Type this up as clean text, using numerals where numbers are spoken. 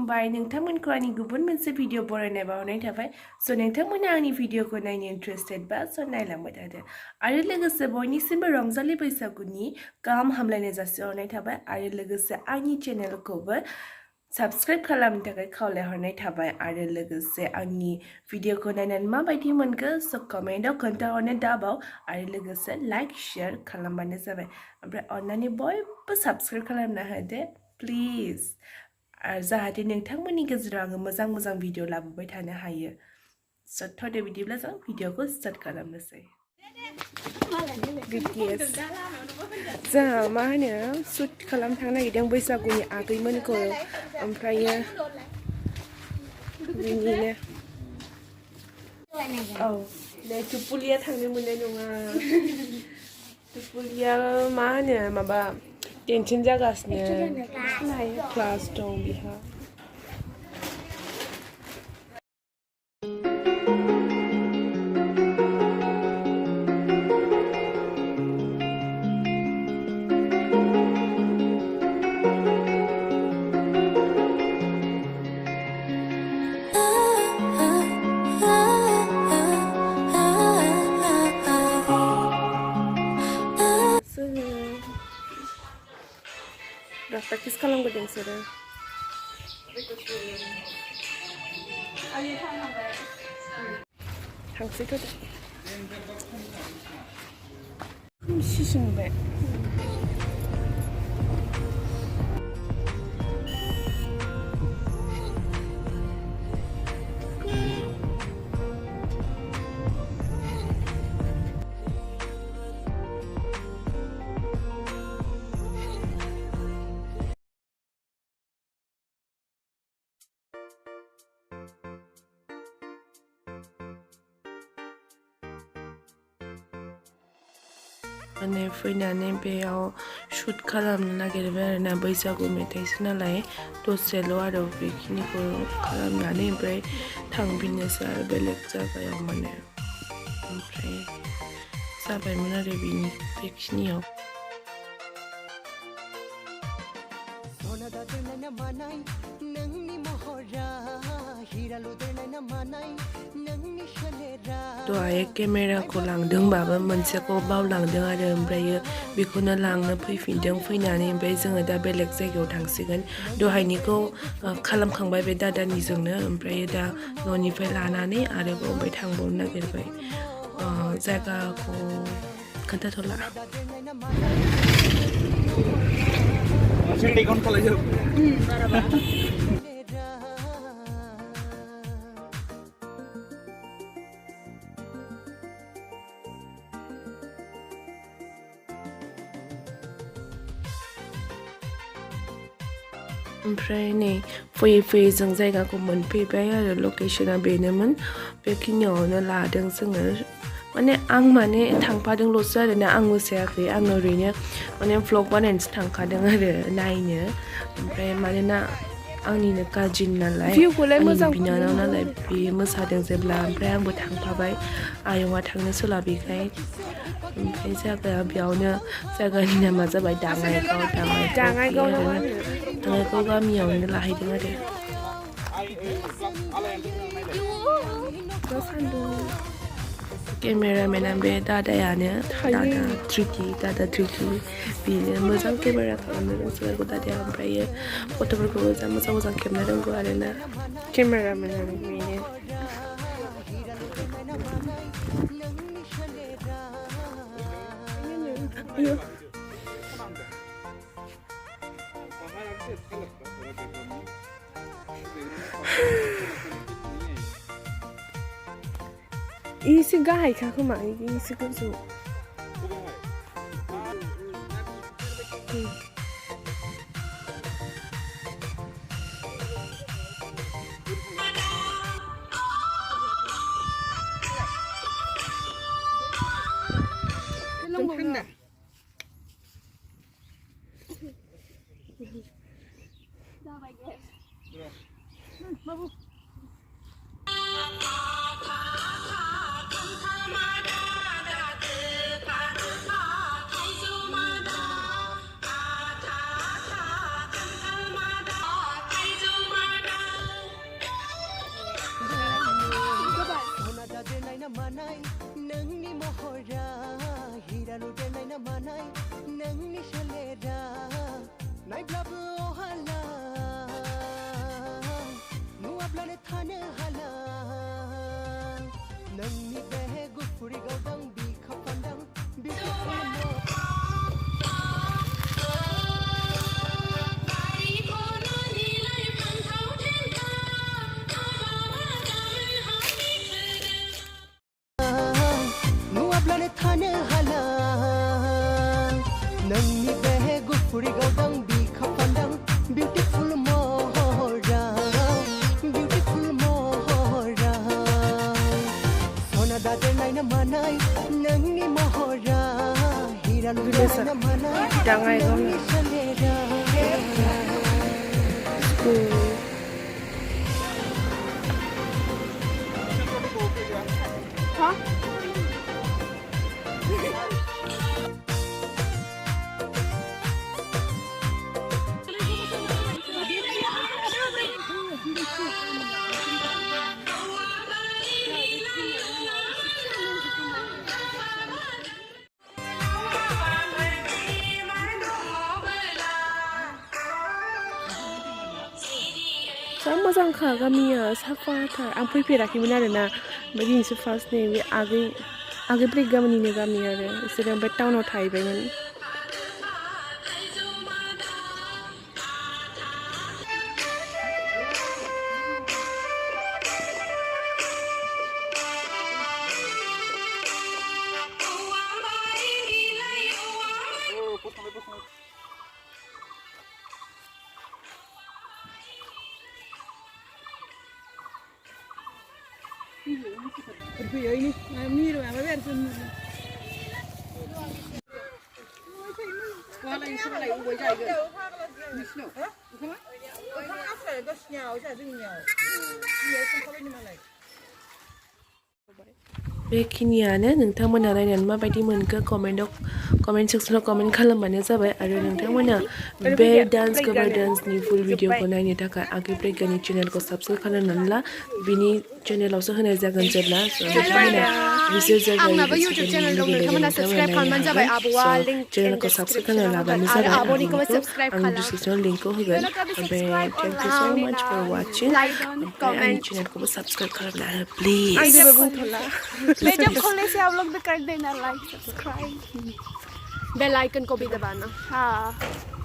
खुलुमबाय नोंथांमोनखौ आंनि गुबुन मोनसे भिडिअ बरायनाय बावनाय थाबाय स' नोंथांमोना आंनि भिडिअखौ नायनो इन्ट्रेस्टेड बा स' नायलांबाय थादो आरो लोगोसे बयनिसिमबो रंजालि बैसागुनि गाहाम हामलायनाय जासिहरनाय थाबाय आरो लोगोसे आंनि चेनेलखौबो साबस्क्राइब खालामनो थाखाय खावलायहरनाय थाबाय आरो लोगोसे आंनि भिडिअखौ नायनानै माबायदि मोनखो स' कमेन्टआव खोन्थाहरनो दाबाव आरो लोगोसे लाइक शेयार खालामबानो जाबाय ओमफ्राय अन्नानै बयबो साबस्क्राइब खालामना होदो प्लिज जाहाथे नोंथांमोननि गेजेराव आङो मोजां भिडिअ लाबोबाय थानो हायो स' थ'दे बिदिब्ला जों भिडिअखौ स्टार्ट खालामनोसै BTS जोंहा मा होनो शुट खालामनो थांनो नागिरदों बैसागुनि आगैमोनखौ ओमफ्रायो बिनिनो औ नै टुपुलिया थांनो मोननाय नङा टुपुलिया मा होनो माबा टेनसन जागासिनो क्लास दं बिहा प्रेक्टिस खालामबोदों बिसोरो थांसैथ' खोमसिसो नुबाय माने फैनानै बेयाव शुट खालामनो नागिरबाय आरोना बैसागु मेथाइसो नालाय दसेल' आरो बेखिनिखौ खालामनानै ओमफ्राय थांफिननोसै आरो बेलेग जायगायाव माने ओमफ्राय जाबायमोन आरो बेखिनियाव दहाय केमेराखौ लांदोंबाबो मोनसेखौ बावलांदों आरो ओमफ्रायो बेखौनो लांनो फैफिनदों फैनानै ओमफ्राय जोङो दा बेलेग जायगायाव थांसिगोन दहायनिखौ खालामखांबाय बे दादानिजोंनो ओमफ्राय दा न'निफ्राय लानानै आरोबाव ओमफ्राय थांबावनो नागिरबाय जायगाखौ खोन्थाथ'ला ओमफ्राय नै फैयै जों जायगाखौ मोनफैबाय आरो लकेशना बेनोमोन बेखिनियावनो लादों जोङो माने आं माने थांफादोंल'सो आरोना आं मोसायाखै आङो ओरैनो माने भ्लग बानायनोसो थांखादों आरो नायनो ओमफ्राय मानोना आंनिनो काजिन नालाय आंनि बिनानाव नालाय बेयो मोसादों जेब्ला ओमफ्राय आंबो थांफाबाय आयंआ थांनो सोलाबिखाय ओमफ्राय जायगाया बेयावनो जायगानि नामा जाबाय दाङाइगाव गामियावनो लाहैदों आरो केमेरामेना बे दादायानो दादा ट्रिकि बेनो मोजां केमेरा खालामनो रोंसोगारगौ दादाया ओमफ्रायो फट'फोरखौबो जा मोजां खेबनो रोंगौ आरोना केमेरामेनानो बेनो एसे गाहायखा खोमा एसे गोजौ मानाय नोंनि महरा हिरा लुदेरनाय ना मानाय नोंनि सोलेरा नायब्लाबो अहाला नुवाब्लानो थानो हाला नोंनि बे गुफुरि गावदां बिखा फान्दां नुवाब्लानो थानो हाला नोंनि बे गुफुरि गावदां बिखा फान्दां बिउटिफुल महरा बिउटिफुल महरा सना दादेरनाय ना मानाय नोंनि महरा हिरा लुदेरनाय ना मानाय नोंनि सोलेरा मोजां खा गामिया साफाथार आं फैफेराखैमोन आरोना ओमफ्राय दिनैसो फार्स्ट नै बे आगै ब्रेक गामिनिनो गामि आरो बिसोरो ओमफ्राय टाउनाव थाहैबायमोन ini miru apa version sekolah ini sekolah ibu belajar ke Wisnu bukan bukan apa itu nyau saya tu nyau nyau sekolah ini mana बेखिनियानो नोंथांमोना नायनानै माबायदि मोनखो कमेन्ट सेक्सनाव कमेन्ट खालामबानो जाबाय आरो नोंथांमोना बे डान्स कभार डान्सनि फुल भिडिअखौ नायनो थाखाय आगै ब्रेगानि चेनेलखौ साबस्क्राइब खालामनानै ला बिनि चेनेलावसो होनाय जागोन जेब्ला नोंथांमोना रिसोर्च आंनाबो इउटुब चेनेल दं नोंथांमोना साबस्क्राइब खालामबानो जाबाय आब'आ लिंक चेनेलखौ साबस्क्राइब खालामना लाबानो जाबाय आब'निखौबो साबस्क्राइब आं डिसक्रिपसनाव लिंकखौ होगोन ओमफ्राय थेंक इउ सो माच फर वाचिं ओमफ्राय आंनि चेनेलखौबो साबस्क्राइब खालामना हो प्लिज आं जेबो बुंथ'ला मैं जब खोलने से आप लोग भी कर देना लाइक सब्सक्राइब बेल आइकन को भी दबाना हाँ